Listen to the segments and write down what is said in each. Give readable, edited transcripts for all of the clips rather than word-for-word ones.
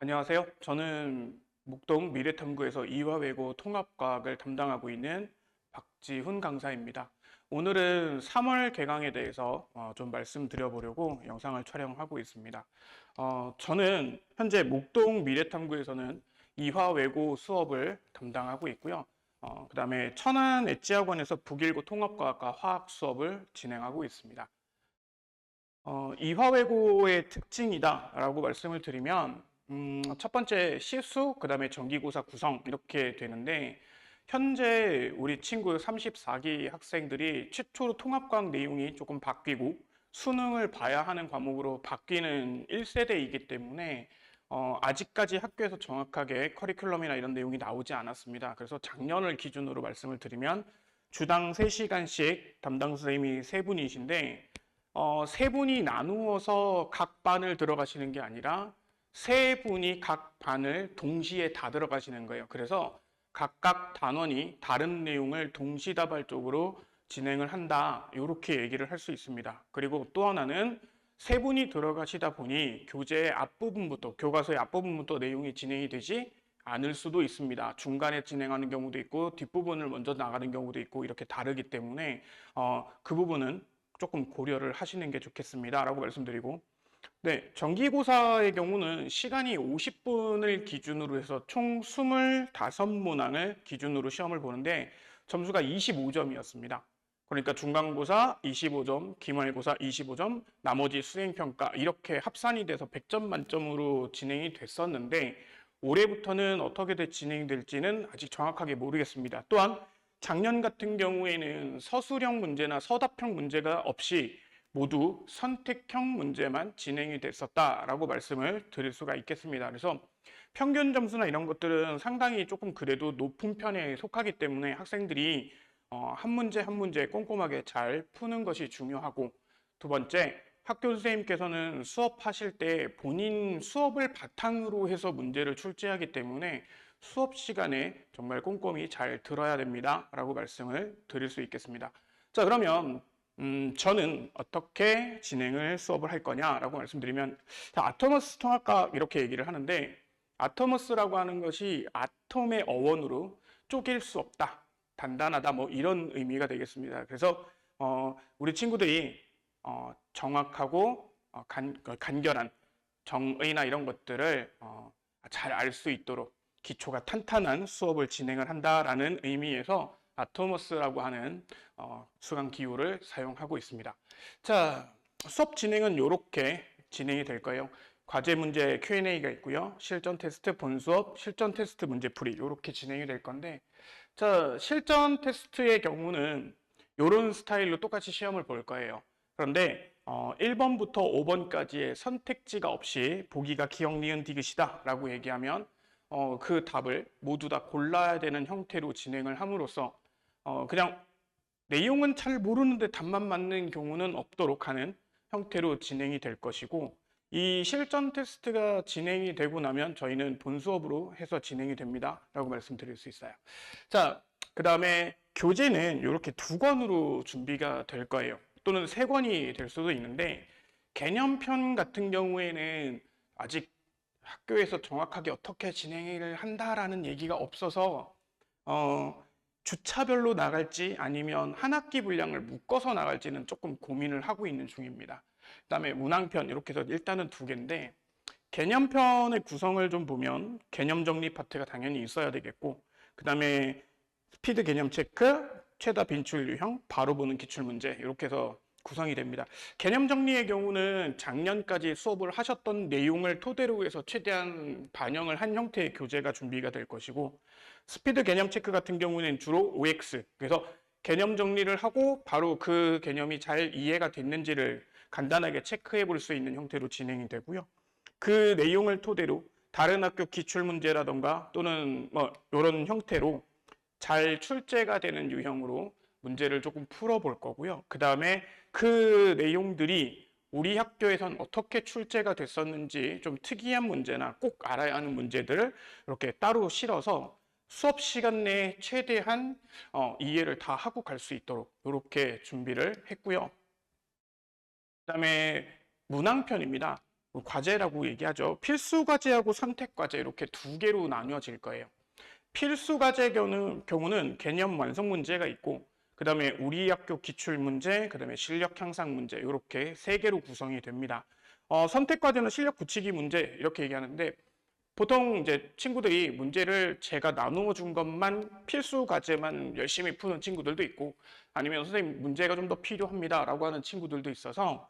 안녕하세요. 저는 목동 미래탐구에서 이화외고 통합과학을 담당하고 있는 박지훈 강사입니다. 오늘은 3월 개강에 대해서 좀 말씀드려보려고 영상을 촬영하고 있습니다. 저는 현재 목동 미래탐구에서는 이화외고 수업을 담당하고 있고요. 그다음에 천안 엣지학원에서 북일고 통합과학과 화학 수업을 진행하고 있습니다. 이화외고의 특징이다라고 말씀을 드리면 첫 번째 시수, 그다음에 정기고사 구성 이렇게 되는데 현재 우리 친구 34기 학생들이 최초로 통합과학 내용이 조금 바뀌고 수능을 봐야 하는 과목으로 바뀌는 1세대이기 때문에 아직까지 학교에서 정확하게 커리큘럼이나 이런 내용이 나오지 않았습니다. 그래서 작년을 기준으로 말씀을 드리면 주당 3시간씩 담당 선생님이 3분이신데 세 분이 나누어서 각 반을 들어가시는 게 아니라 세 분이 각 반을 동시에 다 들어가시는 거예요. 그래서 각각 단원이 다른 내용을 동시다발적으로 진행을 한다. 이렇게 얘기를 할 수 있습니다. 그리고 또 하나는 세 분이 들어가시다 보니 교재의 앞부분부터, 교과서의 앞부분부터 내용이 진행이 되지 않을 수도 있습니다. 중간에 진행하는 경우도 있고 뒷부분을 먼저 나가는 경우도 있고 이렇게 다르기 때문에 그 부분은 조금 고려를 하시는 게 좋겠습니다. 라고 말씀드리고, 네, 정기고사의 경우는 시간이 50분을 기준으로 해서 총 25문항을 기준으로 시험을 보는데 점수가 25점이었습니다. 그러니까 중간고사 25점, 기말고사 25점, 나머지 수행평가 이렇게 합산이 돼서 100점 만점으로 진행이 됐었는데 올해부터는 어떻게 진행이 될지는 아직 정확하게 모르겠습니다. 또한 작년 같은 경우에는 서술형 문제나 서답형 문제가 없이 모두 선택형 문제만 진행이 됐었다라고 말씀을 드릴 수가 있겠습니다. 그래서 평균 점수나 이런 것들은 상당히 조금 그래도 높은 편에 속하기 때문에 학생들이 한 문제 한 문제 꼼꼼하게 잘 푸는 것이 중요하고, 두 번째, 학교 선생님께서는 수업하실 때 본인 수업을 바탕으로 해서 문제를 출제하기 때문에 수업 시간에 정말 꼼꼼히 잘 들어야 됩니다. 라고 말씀을 드릴 수 있겠습니다. 자, 그러면 저는 어떻게 진행을 수업을 할 거냐라고 말씀드리면, 자, 아토머스 통합과학 이렇게 얘기를 하는데 아토머스라고 하는 것이 아톰의 어원으로 쪼갤 수 없다, 단단하다, 뭐 이런 의미가 되겠습니다. 그래서 우리 친구들이 정확하고 간결한 정의나 이런 것들을 잘 알 수 있도록 기초가 탄탄한 수업을 진행을 한다라는 의미에서 아토머스라고 하는 수강 기호를 사용하고 있습니다. 자, 수업 진행은 이렇게 진행이 될 거예요. 과제 문제 Q&A가 있고요. 실전 테스트 본수업, 실전 테스트 문제풀이 이렇게 진행이 될 건데, 자, 실전 테스트의 경우는 이런 스타일로 똑같이 시험을 볼 거예요. 그런데 1번부터 5번까지의 선택지가 없이 보기가 기억, 니은, 디귿이다 라고 얘기하면 그 답을 모두 다 골라야 되는 형태로 진행을 함으로써 그냥 내용은 잘 모르는데 답만 맞는 경우는 없도록 하는 형태로 진행이 될 것이고, 이 실전 테스트가 진행이 되고 나면 저희는 본수업으로 해서 진행이 됩니다 라고 말씀드릴 수 있어요. 자, 그 다음에 교재는 이렇게 2권으로 준비가 될 거예요. 또는 3권이 될 수도 있는데, 개념편 같은 경우에는 아직 학교에서 정확하게 어떻게 진행을 한다라는 얘기가 없어서 주차별로 나갈지 아니면 한 학기 분량을 묶어서 나갈지는 조금 고민을 하고 있는 중입니다. 그다음에 문항편 이렇게 해서 일단은 2개인데, 개념편의 구성을 좀 보면 개념 정리 파트가 당연히 있어야 되겠고, 그다음에 스피드 개념 체크, 최다 빈출 유형, 바로 보는 기출문제 이렇게 해서 구성이 됩니다. 개념 정리의 경우는 작년까지 수업을 하셨던 내용을 토대로 해서 최대한 반영을 한 형태의 교재가 준비가 될 것이고, 스피드 개념 체크 같은 경우는 주로 OX, 그래서 개념 정리를 하고 바로 그 개념이 잘 이해가 됐는지를 간단하게 체크해 볼 수 있는 형태로 진행이 되고요. 그 내용을 토대로 다른 학교 기출문제라던가 또는 뭐 이런 형태로 잘 출제가 되는 유형으로 문제를 조금 풀어볼 거고요. 그 다음에 그 내용들이 우리 학교에선 어떻게 출제가 됐었는지 좀 특이한 문제나 꼭 알아야 하는 문제들을 이렇게 따로 실어서 수업 시간 내에 최대한 이해를 다 하고 갈 수 있도록 이렇게 준비를 했고요. 그 다음에 문항편입니다. 과제라고 얘기하죠. 필수 과제하고 선택 과제 이렇게 두 개로 나뉘어질 거예요. 필수 과제 경우는 개념 완성 문제가 있고, 그 다음에 우리 학교 기출 문제, 그 다음에 실력 향상 문제 이렇게 세 개로 구성이 됩니다. 선택 과제는 실력 굳히기 문제 이렇게 얘기하는데, 보통 이제 친구들이 문제를 제가 나누어 준 것만 필수 과제만 열심히 푸는 친구들도 있고, 아니면 선생님 문제가 좀 더 필요합니다라고 하는 친구들도 있어서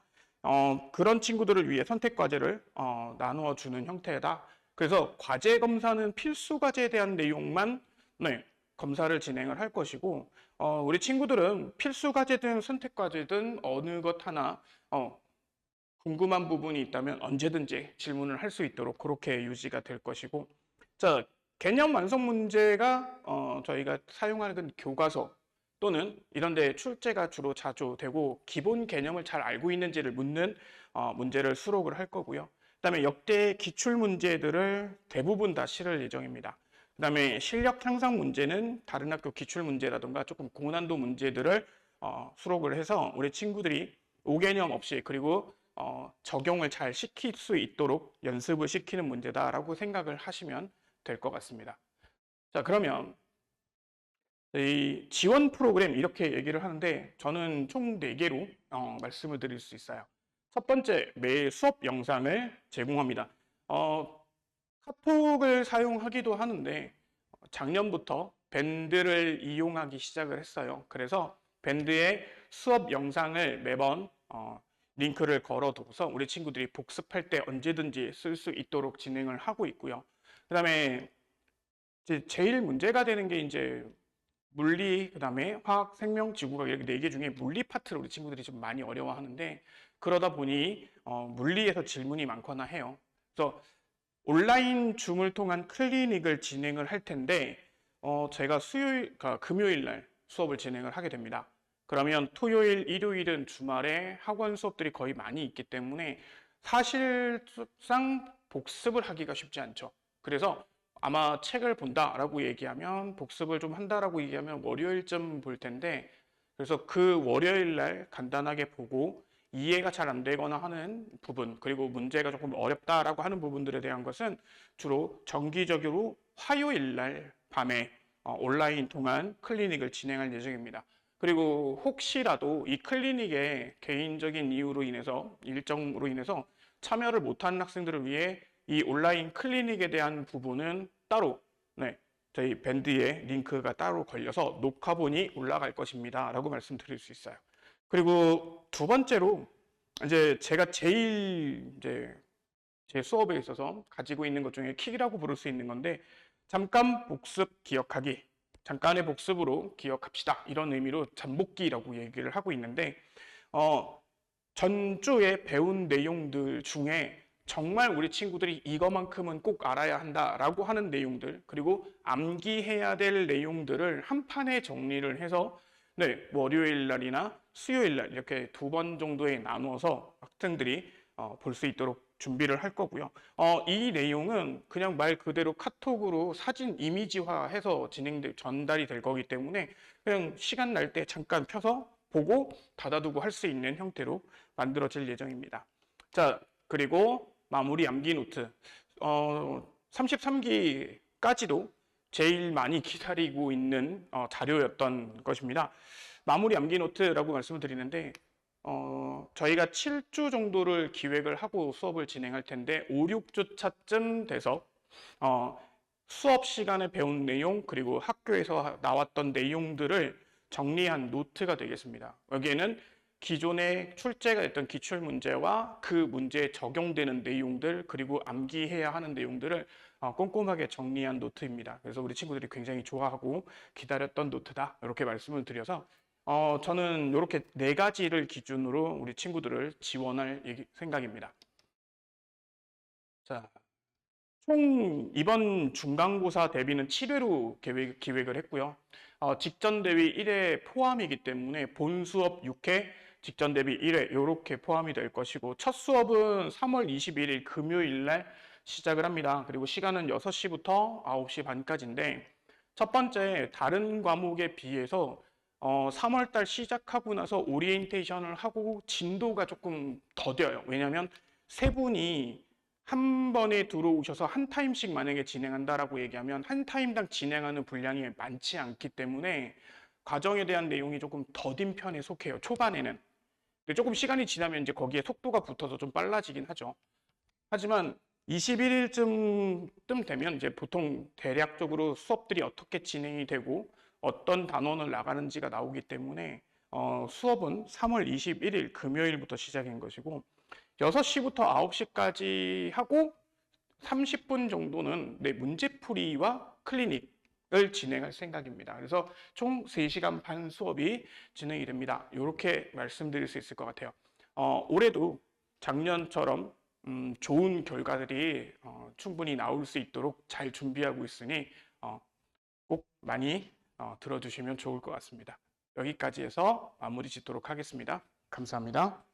그런 친구들을 위해 선택 과제를 나누어 주는 형태다. 그래서 과제 검사는 필수 과제에 대한 내용만 검사를 진행을 할 것이고, 우리 친구들은 필수 과제든 선택 과제든 어느 것 하나 궁금한 부분이 있다면 언제든지 질문을 할 수 있도록 그렇게 유지가 될 것이고, 자, 개념 완성 문제가 저희가 사용하는 교과서 또는 이런 데 출제가 주로 자주 되고, 기본 개념을 잘 알고 있는지를 묻는 문제를 수록을 할 거고요. 그다음에 역대 기출 문제들을 대부분 다 실을 예정입니다. 그다음에 실력 향상 문제는 다른 학교 기출 문제라든가 조금 고난도 문제들을 수록을 해서 우리 친구들이 오개념 없이, 그리고 적용을 잘 시킬 수 있도록 연습을 시키는 문제다라고 생각을 하시면 될 것 같습니다. 자, 그러면 이 지원 프로그램 이렇게 얘기를 하는데, 저는 총 4개로 말씀을 드릴 수 있어요. 첫 번째, 매일 수업 영상을 제공합니다. 카톡을 사용하기도 하는데 작년부터 밴드를 이용하기 시작을 했어요. 그래서 밴드에 수업 영상을 매번 링크를 걸어둬서 우리 친구들이 복습할 때 언제든지 쓸 수 있도록 진행을 하고 있고요. 그 다음에 제일 문제가 되는 게 이제 물리, 그 다음에 화학, 생명, 지구과학 이렇게 4개 중에 물리 파트를 우리 친구들이 좀 많이 어려워하는데, 그러다 보니 물리에서 질문이 많거나 해요. 그래서 온라인 줌을 통한 클리닉을 진행을 할 텐데, 제가 그러니까 금요일 날 수업을 진행을 하게 됩니다. 그러면 토요일, 일요일은 주말에 학원 수업들이 거의 많이 있기 때문에 사실상 복습을 하기가 쉽지 않죠. 그래서 아마 책을 본다라고 얘기하면, 복습을 좀 한다라고 얘기하면 월요일쯤 볼 텐데, 그래서 그 월요일 날 간단하게 보고 이해가 잘 안 되거나 하는 부분, 그리고 문제가 조금 어렵다라고 하는 부분들에 대한 것은 주로 정기적으로 화요일 날 밤에 온라인 통한 클리닉을 진행할 예정입니다. 그리고 혹시라도 이 클리닉에 개인적인 이유로 인해서, 일정으로 인해서 참여를 못하는 학생들을 위해 이 온라인 클리닉에 대한 부분은 따로 저희 밴드에 링크가 따로 걸려서 녹화본이 올라갈 것입니다 라고 말씀드릴 수 있어요. 그리고 두 번째로, 이제 제가 제일 제 수업에 있어서 가지고 있는 것 중에 킥이라고 부를 수 있는 건데, 잠깐 복습 기억하기, 잠깐의 복습으로 기억합시다, 이런 의미로 잠복기라고 얘기를 하고 있는데, 전주에 배운 내용들 중에 정말 우리 친구들이 이거만큼은 꼭 알아야 한다라고 하는 내용들, 그리고 암기해야 될 내용들을 한 판에 정리를 해서 월요일 날이나 수요일 날 이렇게 2번 정도에 나누어서 학생들이 볼 수 있도록 준비를 할 거고요. 이 내용은 그냥 말 그대로 카톡으로 사진 이미지화해서 전달이 될 거기 때문에 그냥 시간 날 때 잠깐 펴서 보고 닫아두고 할 수 있는 형태로 만들어질 예정입니다. 자, 그리고 마무리 암기 노트. 33기까지도 제일 많이 기다리고 있는 자료였던 것입니다. 마무리 암기 노트라고 말씀을 드리는데, 저희가 7주 정도를 기획을 하고 수업을 진행할 텐데 5, 6주 차쯤 돼서 수업 시간에 배운 내용, 그리고 학교에서 나왔던 내용들을 정리한 노트가 되겠습니다. 여기에는 기존에 출제가 됐던 기출 문제와 그 문제에 적용되는 내용들, 그리고 암기해야 하는 내용들을 꼼꼼하게 정리한 노트입니다. 그래서 우리 친구들이 굉장히 좋아하고 기다렸던 노트다, 이렇게 말씀을 드려서 저는 이렇게 4가지를 기준으로 우리 친구들을 지원할 생각입니다. 자, 총 이번 중간고사 대비는 7회로 기획을 했고요. 직전 대비 1회 포함이기 때문에 본 수업 6회, 직전 대비 1회 이렇게 포함이 될 것이고, 첫 수업은 3월 21일 금요일 날 시작을 합니다. 그리고 시간은 6시부터 9시 반까지인데, 첫 번째 다른 과목에 비해서 3월 달 시작하고 나서 오리엔테이션을 하고 진도가 조금 더뎌요. 왜냐하면 세 분이 한 번에 들어오셔서 한 타임씩 만약에 진행한다라고 얘기하면 한 타임당 진행하는 분량이 많지 않기 때문에 과정에 대한 내용이 조금 더딘 편에 속해요. 초반에는. 근데 조금 시간이 지나면 이제 거기에 속도가 붙어서 좀 빨라지긴 하죠. 하지만 21일쯤 되면 이제 보통 대략적으로 수업들이 어떻게 진행이 되고 어떤 단원을 나가는지가 나오기 때문에 수업은 3월 21일 금요일부터 시작인 것이고 6시부터 9시까지 하고 30분 정도는 내 문제풀이와 클리닉을 진행할 생각입니다. 그래서 총 3시간 반 수업이 진행이 됩니다. 이렇게 말씀드릴 수 있을 것 같아요. 올해도 작년처럼 좋은 결과들이 충분히 나올 수 있도록 잘 준비하고 있으니 꼭 많이 들어주시면 좋을 것 같습니다. 여기까지 해서 마무리 짓도록 하겠습니다. 감사합니다.